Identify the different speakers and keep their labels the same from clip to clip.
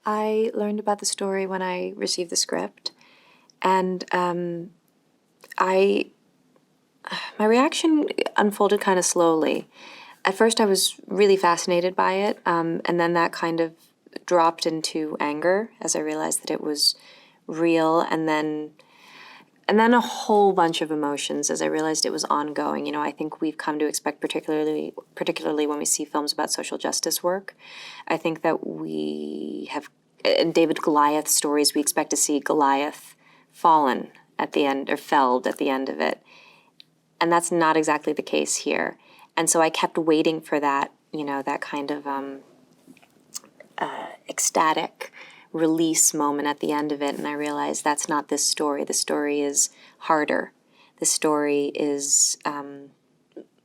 Speaker 1: I learned about the story when I received the script, and my reaction unfolded kind of slowly. At first I was really fascinated by it, and then that kind of dropped into anger as I realized that it was real, and then a whole bunch of emotions as I realized it was ongoing. You know, I think we've come to expect, particularly when we see films about social justice work, I think that we have, in David Goliath stories, we expect to see Goliath fallen at the end, or felled at the end of it. And that's not exactly the case here. And so I kept waiting for that, you know, that kind of ecstatic release moment at the end of it, and I realized that's not this story. The story is harder. The story is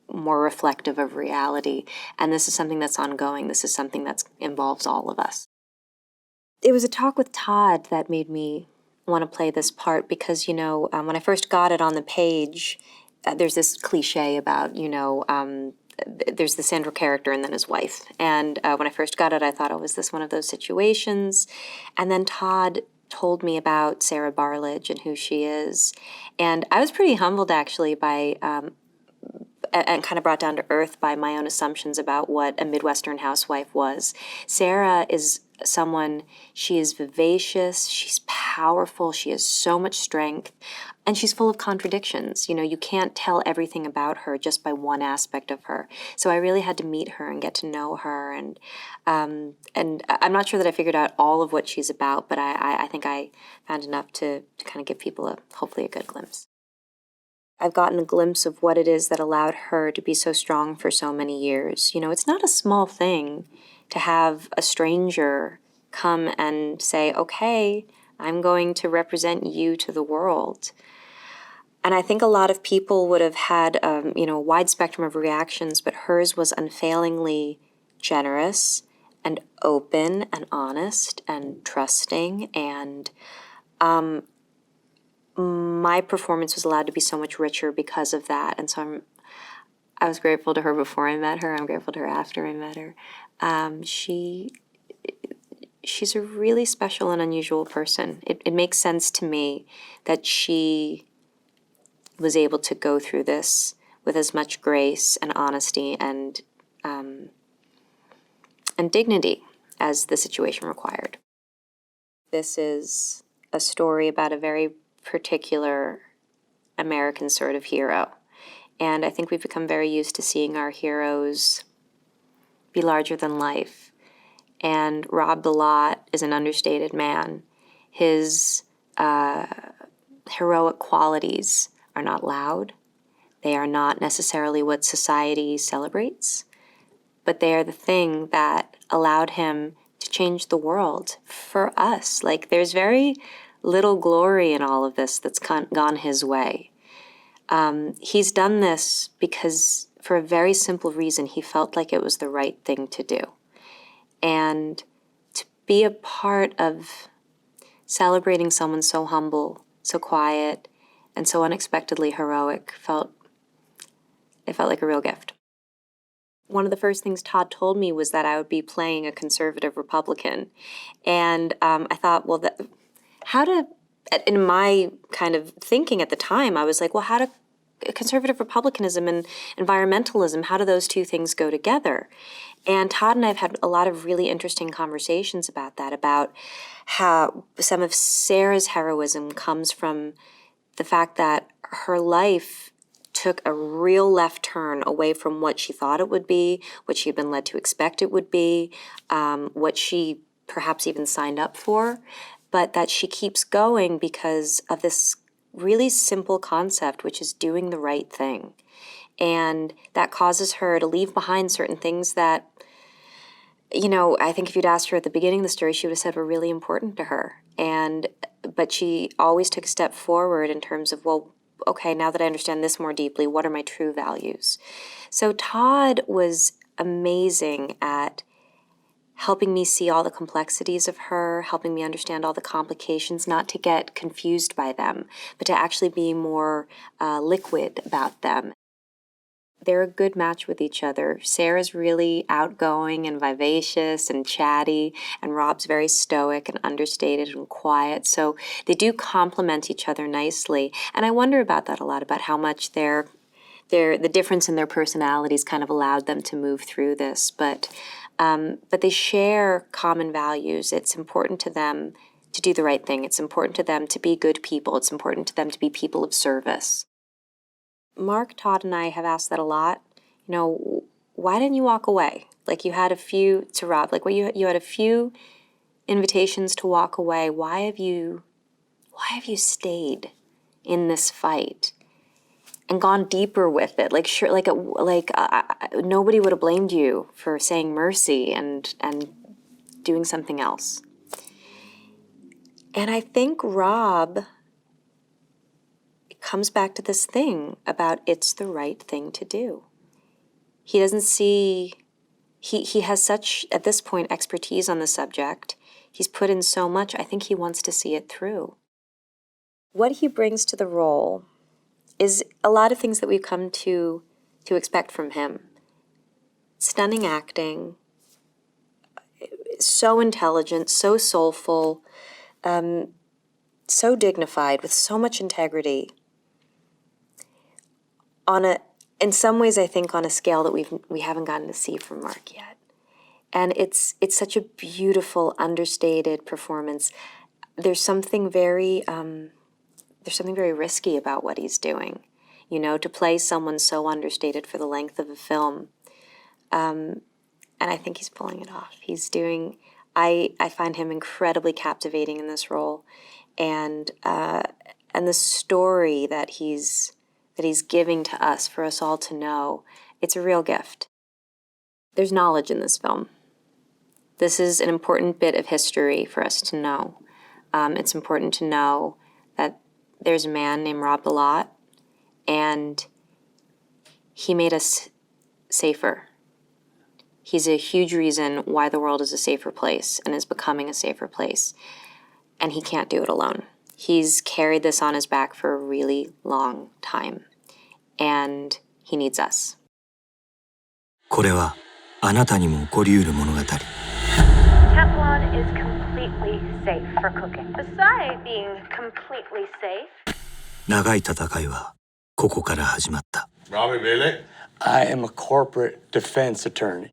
Speaker 1: more reflective of reality, and this is something that's ongoing. This is something that involves all of us. It was a talk with Todd that made me want to play this part because, you know, when I first got it on the page, there's this cliche about, you know, there's the central character and then his wife. And when I first got it, I thought, oh, is this one of those situations? And then Todd told me about Sarah Bartlett and who she is. And I was pretty humbled, actually, by and kind of brought down to earth by my own assumptions about what a Midwestern housewife was. Sarah is someone, she is vivacious, she's powerful, she has so much strength, and she's full of contradictions. You know, you can't tell everything about her just by one aspect of her. So I really had to meet her and get to know her, and I'm not sure that I figured out all of what she's about, but I think I found enough to kind of give people hopefully a good glimpse. I've gotten a glimpse of what it is that allowed her to be so strong for so many years. You know, it's not a small thing to have a stranger come and say, okay, I'm going to represent you to the world. And I think a lot of people would have had, you know, a wide spectrum of reactions, but hers was unfailingly generous and open and honest and trusting, and my performance was allowed to be so much richer because of that. And so I was grateful to her before I met her. I'm grateful to her after I met her. She's a really special and unusual person. It makes sense to me that she was able to go through this with as much grace and honesty and dignity as the situation required. This is a story about a very particular American sort of hero. And I think we've become very used to seeing our heroes be larger than life. And Rob the Lot is an understated man. His heroic qualities are not loud. They are not necessarily what society celebrates, but they are the thing that allowed him to change the world for us. Like, there's very little glory in all of this that's gone his way. He's done this because, for a very simple reason, he felt like it was the right thing to do. And to be a part of celebrating someone so humble, so quiet, and so unexpectedly heroic felt like a real gift. One of the first things Todd told me was that I would be playing a conservative Republican. And I thought, well, in my kind of thinking at the time, I was like, well, how do conservative Republicanism and environmentalism, how do those two things go together? And Todd and I have had a lot of really interesting conversations about that, about how some of Sarah's heroism comes from the fact that her life took a real left turn away from what she thought it would be, what she had been led to expect it would be, what she perhaps even signed up for, but that she keeps going because of this really simple concept, which is doing the right thing. And that causes her to leave behind certain things that, you know, I think if you'd asked her at the beginning of the story, she would have said were really important to her. But she always took a step forward in terms of, well, okay, now that I understand this more deeply, what are my true values? So Todd was amazing at helping me see all the complexities of her, helping me understand all the complications, not to get confused by them, but to actually be more liquid about them. they're a good match with each other. Sarah's really outgoing and vivacious and chatty, and Rob's very stoic and understated and quiet. So they do complement each other nicely. And I wonder about that a lot, about how much the difference in their personalities kind of allowed them to move through this. But they share common values. It's important to them to do the right thing. It's important to them to be good people. It's important to them to be people of service. Mark, Todd, and I have asked that a lot. You know, why didn't you walk away? Like you had a few, to Rob, like you had a few invitations to walk away. Why have you stayed in this fight and gone deeper with it? Like sure, nobody would have blamed you for saying mercy and doing something else. And I think Rob, it comes back to this thing about it's the right thing to do. He doesn't see, he has such, at this point, expertise on the subject. He's put in so much, I think he wants to see it through. What he brings to the role is a lot of things that we've come to expect from him. Stunning acting, so intelligent, so soulful, so dignified, with so much integrity. In some ways, I think on a scale that we haven't gotten to see from Mark yet. And it's such a beautiful, understated performance. There's something very risky about what he's doing, you know, to play someone so understated for the length of a film. And I think he's pulling it off. I find him incredibly captivating in this role, and the story that he's giving to us for us all to know, it's a real gift. There's knowledge in this film. This is an important bit of history for us to know. It's important to know that there's a man named Rob Bilott, and he made us safer. He's a huge reason why the world is a safer place and is becoming a safer place. And he can't do it alone. He's carried this on his back for a really long time. And he needs us.
Speaker 2: これはあなたにも起こりうる物語。
Speaker 3: Teflon is completely safe for cooking. Besides being completely safe,
Speaker 2: 長い戦いはここから始まった。
Speaker 4: Robin Bailey.
Speaker 5: I am a corporate defense attorney.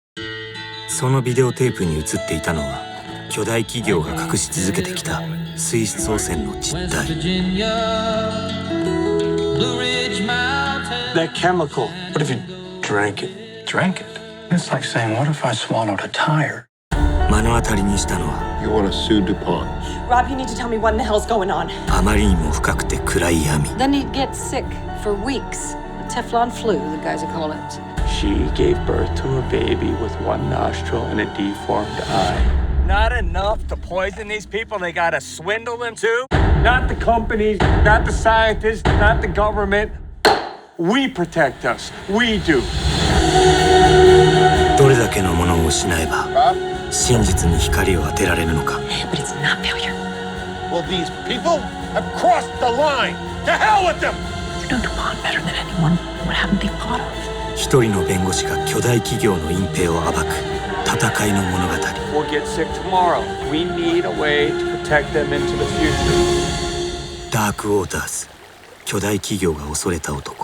Speaker 2: そのビデオテープに映っていたのは巨大企業が隠し続けてきた水質汚染の実態。
Speaker 5: That chemical. What if you drank it?
Speaker 6: Drank it? It's like saying, what if I swallowed a tire?
Speaker 2: 目の当たりにしたのは
Speaker 4: You want to sue DuPont?
Speaker 7: Rob, you need to tell me what in the hell's going on.
Speaker 2: あまりにも深くて暗い闇。
Speaker 7: Then he'd get sick for weeks. The Teflon flu, the guys would call it.
Speaker 5: She gave birth to a baby with one nostril and a deformed eye. Not enough to poison these people, they gotta swindle them too? Not the companies, not the scientists, not the government. We protect us. We do.
Speaker 2: どれだけのものを失えば真実に光を当てられるのか。
Speaker 7: But it's not failure.
Speaker 4: Well, these people have crossed the line. To hell with them!
Speaker 7: You know DuPont better than anyone. What haven't they thought of?
Speaker 2: 一人の弁護士が巨大企業の隠蔽を暴く戦いの物語。
Speaker 5: We'll get sick tomorrow. We need a way to protect them into the future.
Speaker 2: ダークウォーターズ、巨大企業が恐れた男。